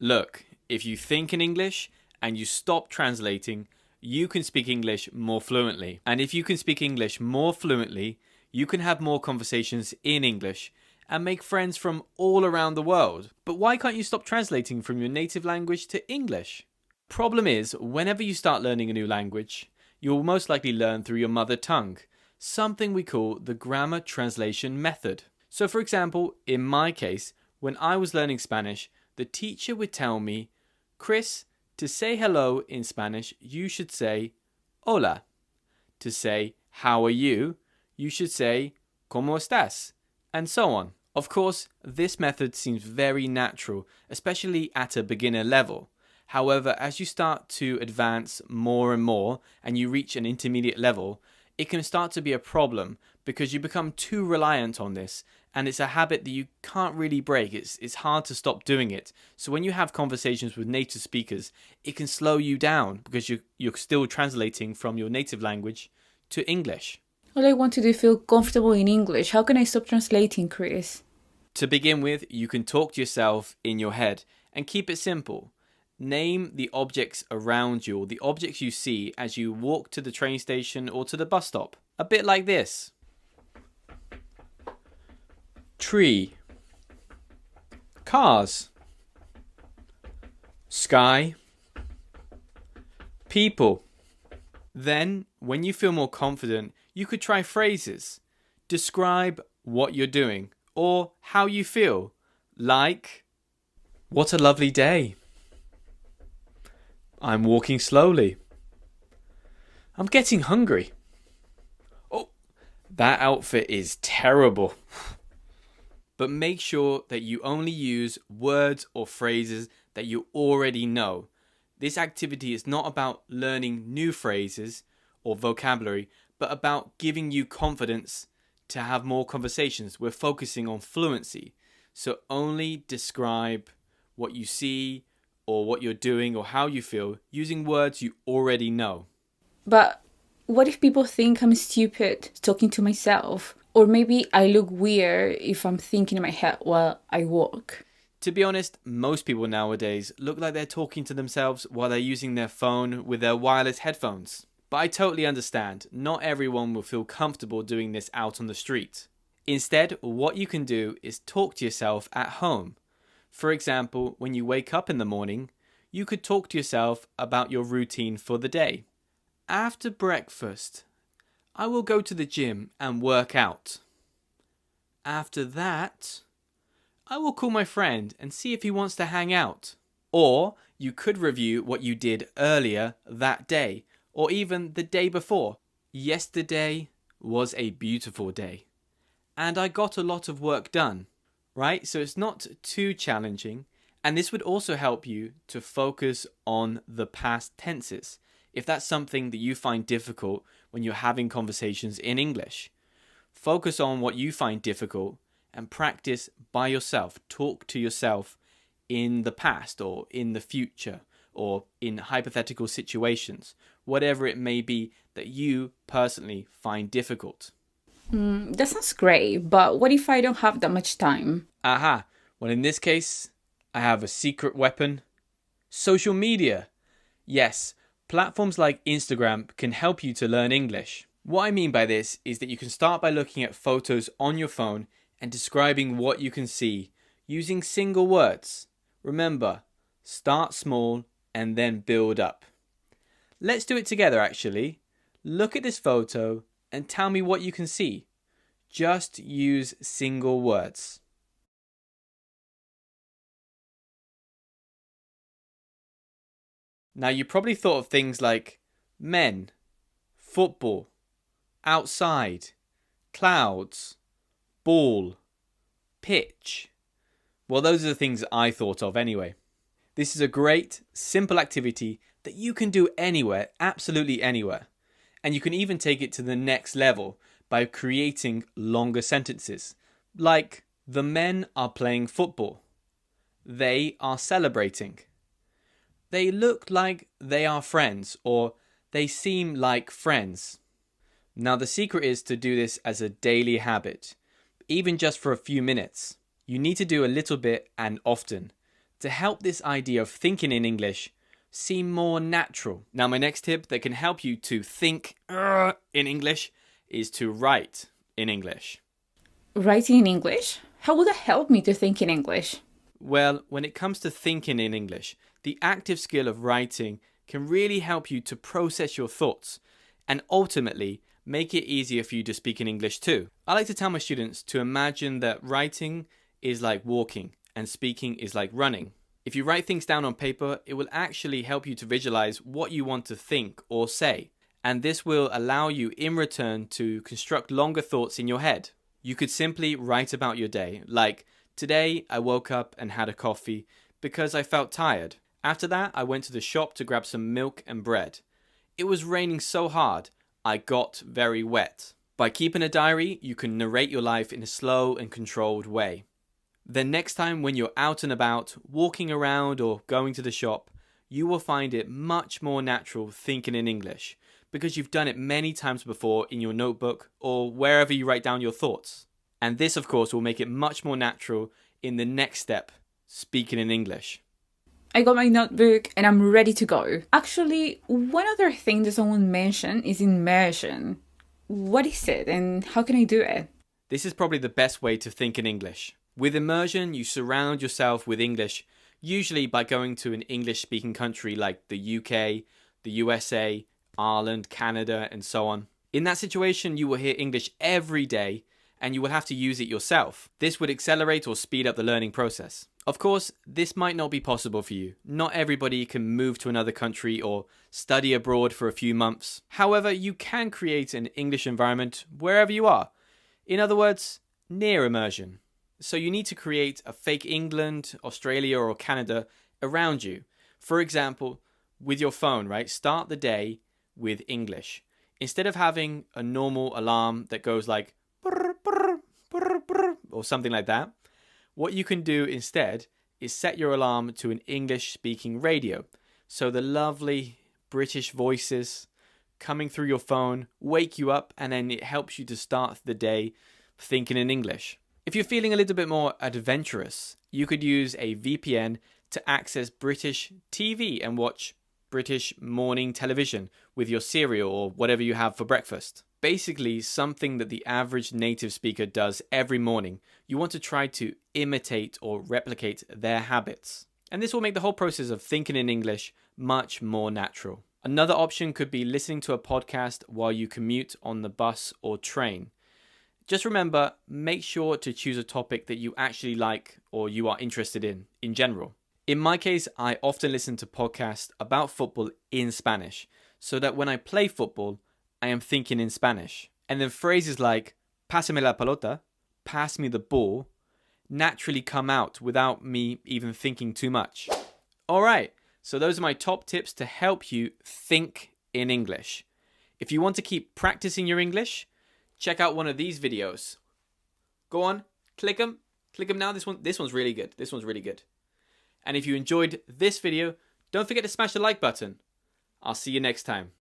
Look, if you think in English and you stop translating, you can speak English more fluently. And if you can speak English more fluently, you can have more conversations in English and make friends from all around the world. But why can't you stop translating from your native language to English? Problem is, whenever you start learning a new language, you will most likely learn through your mother tongue, something we call the grammar translation method. So for example, in my case, when I was learning Spanish, the teacher would tell me, Chris, to say hello in Spanish, you should say hola. To say how are you, you should say ¿Cómo estás? And so on. Of course, this method seems very natural, especially at a beginner level. However, as you start to advance more and more and you reach an intermediate level, it can start to be a problem because you become too reliant on this, and it's a habit that you can't really break. It's hard to stop doing it. So when you have conversations with native speakers, it can slow you down because you're still translating from your native language to English. All I want to do is feel comfortable in English. How can I stop translating, Chris? To begin with, you can talk to yourself in your head and keep it simple. Name the objects around you or the objects you see as you walk to the train station or to the bus stop. A bit like this. Tree. Cars. Sky. People. Then, when you feel more confident, you could try phrases. Describe what you're doing or how you feel. Like, what a lovely day. I'm walking slowly. I'm getting hungry. Oh, that outfit is terrible. But make sure that you only use words or phrases that you already know. This activity is not about learning new phrases or vocabulary, but about giving you confidence to have more conversations. We're focusing on fluency. So only describe what you see or what you're doing or how you feel using words you already know. But what if people think I'm stupid talking to myself? Or maybe I look weird if I'm thinking in my head while I walk. To be honest, most people nowadays look like they're talking to themselves while they're using their phone with their wireless headphones. But I totally understand, not everyone will feel comfortable doing this out on the street. Instead, what you can do is talk to yourself at home. For example, when you wake up in the morning, you could talk to yourself about your routine for the day. After breakfast, I will go to the gym and work out. After that, I will call my friend and see if he wants to hang out. Or you could review what you did earlier that day, or even the day before. Yesterday was a beautiful day, and I got a lot of work done. Right? So it's not too challenging. And this would also help you to focus on the past tenses, if that's something that you find difficult when you're having conversations in English. Focus on what you find difficult and practice by yourself. Talk to yourself in the past or in the future or in hypothetical situations, whatever it may be that you personally find difficult. That sounds great, but what if I don't have that much time? Aha. Well, in this case, I have a secret weapon. Social media. Yes, platforms like Instagram can help you to learn English. What I mean by this is that you can start by looking at photos on your phone and describing what you can see using single words. Remember, start small and then build up. Let's do it together actually. Look at this photo and tell me what you can see. Just use single words. Now you probably thought of things like men, football, outside, clouds, ball, pitch. Well, those are the things I thought of anyway. This is a great, simple activity that you can do anywhere, absolutely anywhere. And you can even take it to the next level by creating longer sentences. Like, the men are playing football. They are celebrating. They look like they are friends, or they seem like friends. Now the secret is to do this as a daily habit, even just for a few minutes. You need to do a little bit and often. to help this idea of thinking in English seem more natural. Now, my next tip that can help you to think in English is to write in English. Writing in English? How would that help me to think in English? Well, when it comes to thinking in English, the active skill of writing can really help you to process your thoughts and ultimately make it easier for you to speak in English too. I like to tell my students to imagine that writing is like walking and speaking is like running. If you write things down on paper, it will actually help you to visualize what you want to think or say. And this will allow you in return to construct longer thoughts in your head. You could simply write about your day, like, today I woke up and had a coffee because I felt tired. After that, I went to the shop to grab some milk and bread. It was raining so hard, I got very wet. By keeping a diary, you can narrate your life in a slow and controlled way. Then next time when you're out and about, walking around or going to the shop, you will find it much more natural thinking in English because you've done it many times before in your notebook or wherever you write down your thoughts. And this, of course, will make it much more natural in the next step, speaking in English. I got my notebook and I'm ready to go. Actually, one other thing that someone mentioned is immersion. What is it and how can I do it? This is probably the best way to think in English. With immersion, you surround yourself with English, usually by going to an English-speaking country like the UK, the USA, Ireland, Canada, and so on. In that situation, you will hear English every day and you will have to use it yourself. This would accelerate or speed up the learning process. Of course, this might not be possible for you. Not everybody can move to another country or study abroad for a few months. However, you can create an English environment wherever you are. In other words, near immersion. So you need to create a fake England, Australia, or Canada around you. For example, with your phone, right? Start the day with English. Instead of having a normal alarm that goes like brr, brr, brr, brr, or something like that, what you can do instead is set your alarm to an English-speaking radio. So the lovely British voices coming through your phone wake you up and then it helps you to start the day thinking in English. If you're feeling a little bit more adventurous, you could use a VPN to access British TV and watch British morning television with your cereal or whatever you have for breakfast. Basically, something that the average native speaker does every morning. You want to try to imitate or replicate their habits. And this will make the whole process of thinking in English much more natural. Another option could be listening to a podcast while you commute on the bus or train. Just remember, make sure to choose a topic that you actually like or you are interested in general. In my case, I often listen to podcasts about football in Spanish, so that when I play football, I am thinking in Spanish. And then phrases like, pásame la pelota, pass me the ball, naturally come out without me even thinking too much. Alright, so those are my top tips to help you think in English. If you want to keep practicing your English, check out one of these videos. Go on, click them now. This one's really good. This one's really good. And if you enjoyed this video, don't forget to smash the like button. I'll see you next time.